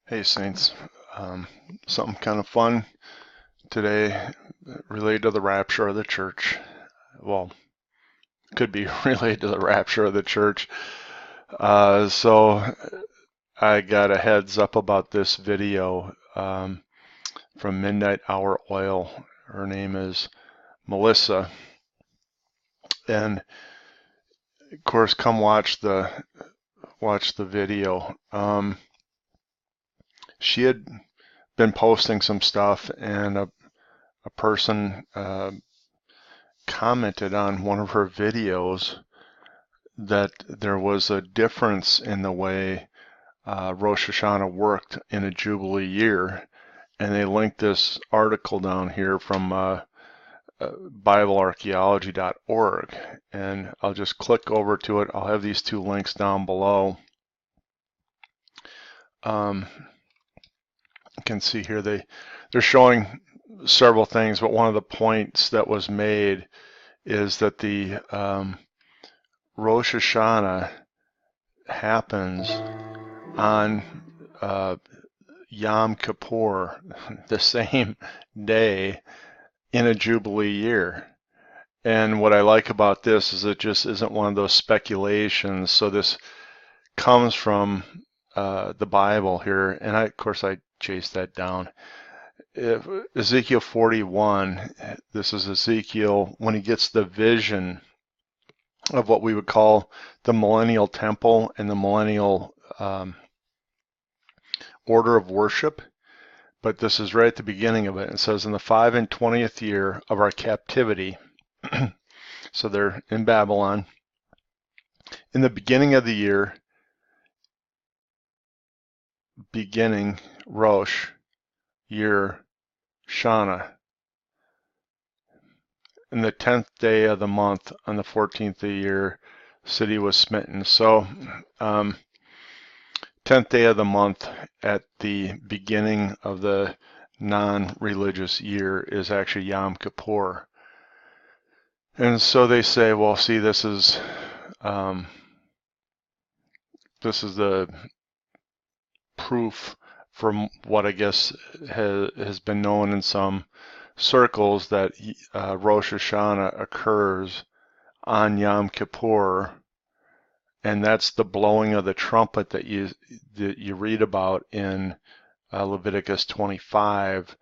Hey Saints, something kind of fun today related to the rapture of the church. Well, could be related to the rapture of the church. So I got a heads up about this video from Midnight Hour Oil. Her name is Melissa, and of course, come watch the video. She had been posting some stuff, and a person commented on one of her videos that there was a difference in the way Rosh Hashanah worked in a Jubilee year. And they linked this article down here from BibleArchaeology.org. And I'll just click over to it. I'll have these two links down below. You can see here they're showing several things, but one of the points that was made is that the Rosh Hashanah happens on Yom Kippur, the same day in a Jubilee year. And what I like about this is it just isn't one of those speculations. So this comes from the Bible here, and of course I chased that down. Ezekiel 41, this is Ezekiel when he gets the vision of what we would call the millennial temple and the millennial order of worship. But this is right at the beginning of it. It says, in the 25th year of our captivity, so they're in Babylon, in the beginning of the year, beginning Rosh, year Shana, in the 10th day of the month, on the 14th of the year, city was smitten. So 10th day of the month at the beginning of the non-religious year is actually Yom Kippur. And so they say, well, see, this is the proof from what I guess has been known in some circles that Rosh Hashanah occurs on Yom Kippur, and that's the blowing of the trumpet that you read about in Leviticus 25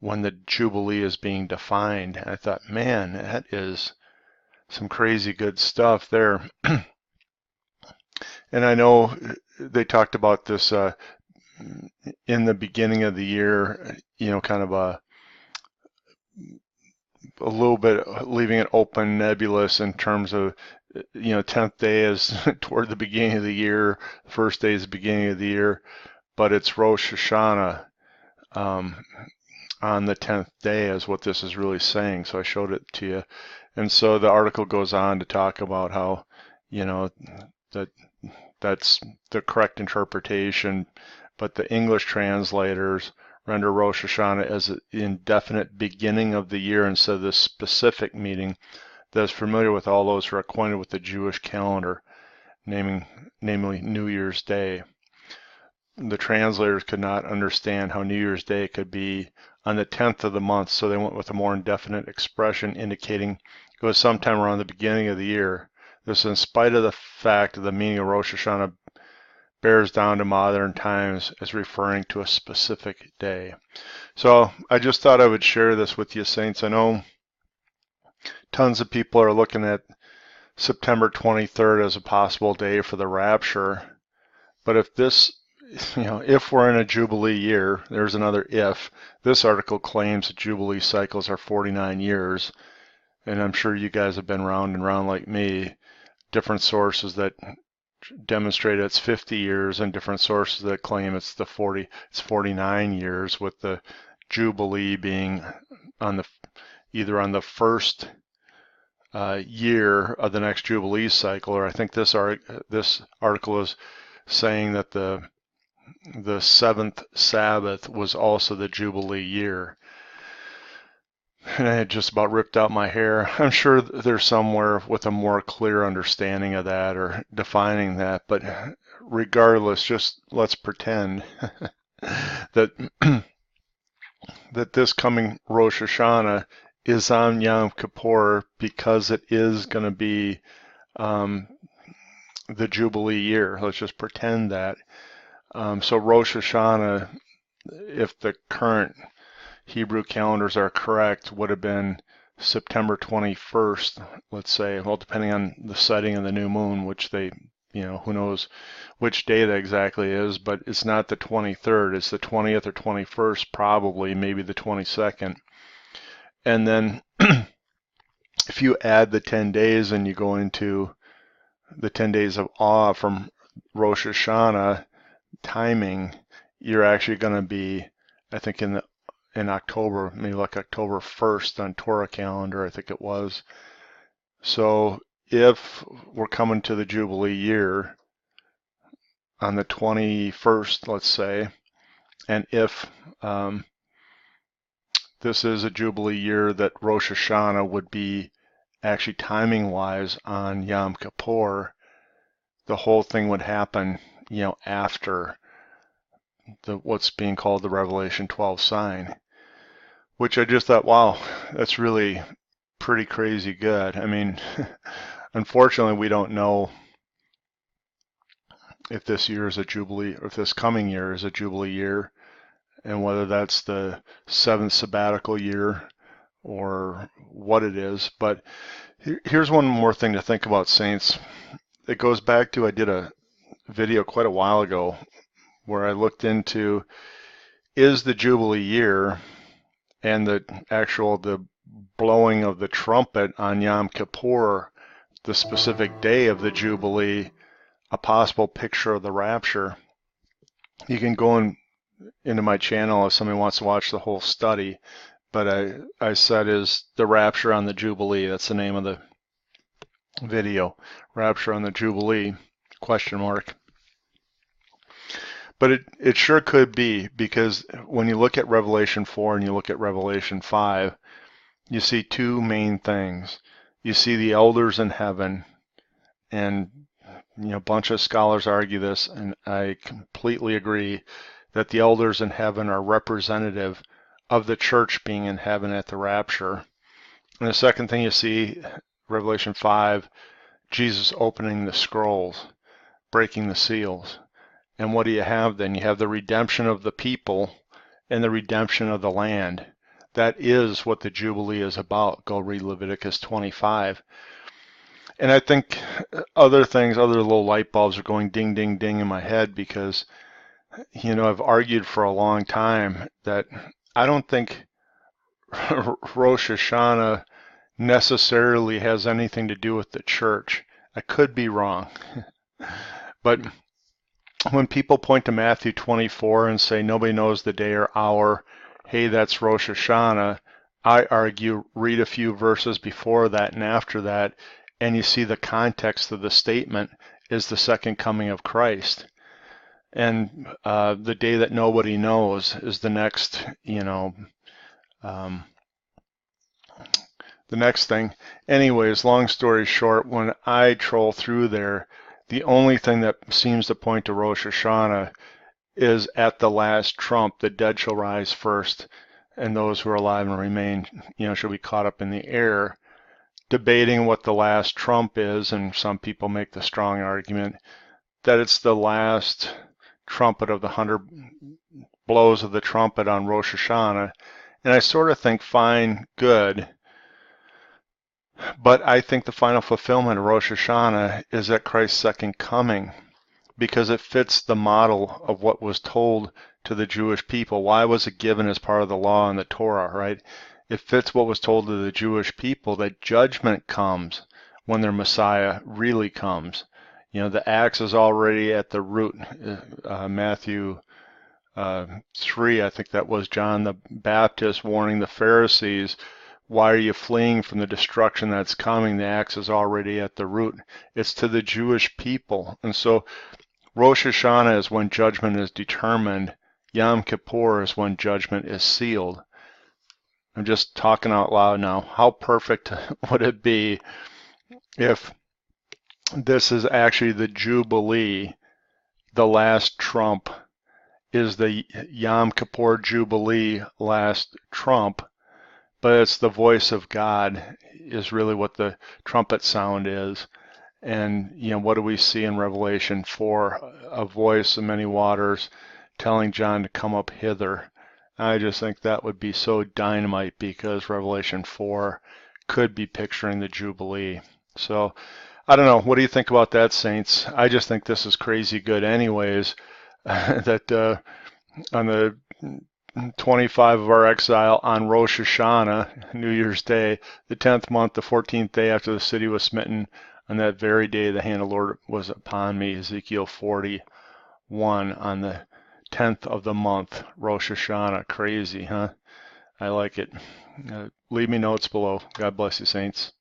when the Jubilee is being defined. And I thought, man, that is some crazy good stuff there. And I know they talked about this in the beginning of the year, kind of a little bit leaving it open, nebulous in terms of, 10th day is toward the beginning of the year, first day is the beginning of the year, but it's Rosh Hashanah on the 10th day is what this is really saying. So I showed it to you. And so the article goes on to talk about how, that's the correct interpretation, but the English translators render Rosh Hashanah as an indefinite beginning of the year instead of this specific meaning that is familiar with all those who are acquainted with the Jewish calendar, namely New Year's Day. The translators could not understand how New Year's Day could be on the 10th of the month, so they went with a more indefinite expression indicating it was sometime around the beginning of the year. This in spite of the fact that the meaning of Rosh Hashanah bears down to modern times as referring to a specific day. So I just thought I would share this with you, Saints. I know tons of people are looking at September 23rd as a possible day for the rapture. But if this, if we're in a Jubilee year, there's another if. This article claims that Jubilee cycles are 49 years. And I'm sure you guys have been round and round like me. Different sources that demonstrate it's 50 years and different sources that claim it's 49 years, with the Jubilee being either on the first year of the next Jubilee cycle, or I think this article is saying that the seventh Sabbath was also the Jubilee year. And I had just about ripped out my hair. I'm sure there's somewhere with a more clear understanding of that or defining that, but regardless, just let's pretend. that that this coming Rosh Hashanah is on Yom Kippur because it is going to be the Jubilee year. Let's just pretend that. So Rosh Hashanah, if the current Hebrew calendars are correct, would have been September 21st, let's say, well, depending on the setting of the new moon, which they, who knows which day that exactly is, but it's not the 23rd, it's the 20th or 21st, probably, maybe the 22nd. And then if you add the 10 days and you go into the 10 days of awe from Rosh Hashanah timing, you're actually going to be, I think, in October, maybe like October 1st on Torah calendar, I think it was. So if we're coming to the Jubilee year on the 21st, let's say, and if this is a Jubilee year that Rosh Hashanah would be actually timing-wise on Yom Kippur, the whole thing would happen, after what's being called the Revelation 12 sign, which I just thought, wow, that's really pretty crazy good. I mean, unfortunately, we don't know if this year is a Jubilee, or if this coming year is a Jubilee year, and whether that's the 7th sabbatical year or what it is. But here's one more thing to think about, saints. It goes back to, I did a video quite a while ago where I looked into, is the Jubilee year and the blowing of the trumpet on Yom Kippur, the specific day of the Jubilee, a possible picture of the rapture? You can go into my channel if somebody wants to watch the whole study, but I said, is the rapture on the Jubilee? That's the name of the video, Rapture on the Jubilee, ? But it sure could be, because when you look at Revelation 4 and you look at Revelation 5, you see two main things. You see the elders in heaven, and a bunch of scholars argue this, and I completely agree, that the elders in heaven are representative of the church being in heaven at the rapture. And the second thing you see, Revelation 5, Jesus opening the scrolls, breaking the seals. And what do you have then? You have the redemption of the people and the redemption of the land. That is what the Jubilee is about. Go read Leviticus 25. And I think other little light bulbs are going ding, ding, ding in my head, because, I've argued for a long time that I don't think Rosh Hashanah necessarily has anything to do with the church. I could be wrong. But when people point to Matthew 24 and say nobody knows the day or hour, hey, that's Rosh Hashanah, I argue, read a few verses before that and after that, and you see the context of the statement is the second coming of Christ. And the day that nobody knows is the next, the next thing. Anyways, long story short, when I troll through there, the only thing that seems to point to Rosh Hashanah is at the last trump, the dead shall rise first, and those who are alive and remain, shall be caught up in the air. Debating what the last trump is, and some people make the strong argument that it's the last trumpet of the 100 blows of the trumpet on Rosh Hashanah. And I sort of think, fine, good. But I think the final fulfillment of Rosh Hashanah is at Christ's second coming, because it fits the model of what was told to the Jewish people. Why was it given as part of the law and the Torah, right? It fits what was told to the Jewish people, that judgment comes when their Messiah really comes. The axe is already at the root. Matthew 3, I think that was John the Baptist warning the Pharisees, why are you fleeing from the destruction that's coming? The axe is already at the root. It's to the Jewish people. And so Rosh Hashanah is when judgment is determined. Yom Kippur is when judgment is sealed. I'm just talking out loud now. How perfect would it be if this is actually the Jubilee, the last trump, is the Yom Kippur Jubilee last trump, but it's the voice of God is really what the trumpet sound is. And, what do we see in Revelation 4? A voice of many waters telling John to come up hither. I just think that would be so dynamite because Revelation 4 could be picturing the Jubilee. So, I don't know. What do you think about that, Saints? I just think this is crazy good anyways, that on the 25 of our exile on Rosh Hashanah, New Year's Day, the 10th month, the 14th day after the city was smitten, on that very day the hand of the Lord was upon me, Ezekiel 41, on the 10th of the month, Rosh Hashanah. Crazy, huh? I like it. Leave me notes below. God bless you, Saints.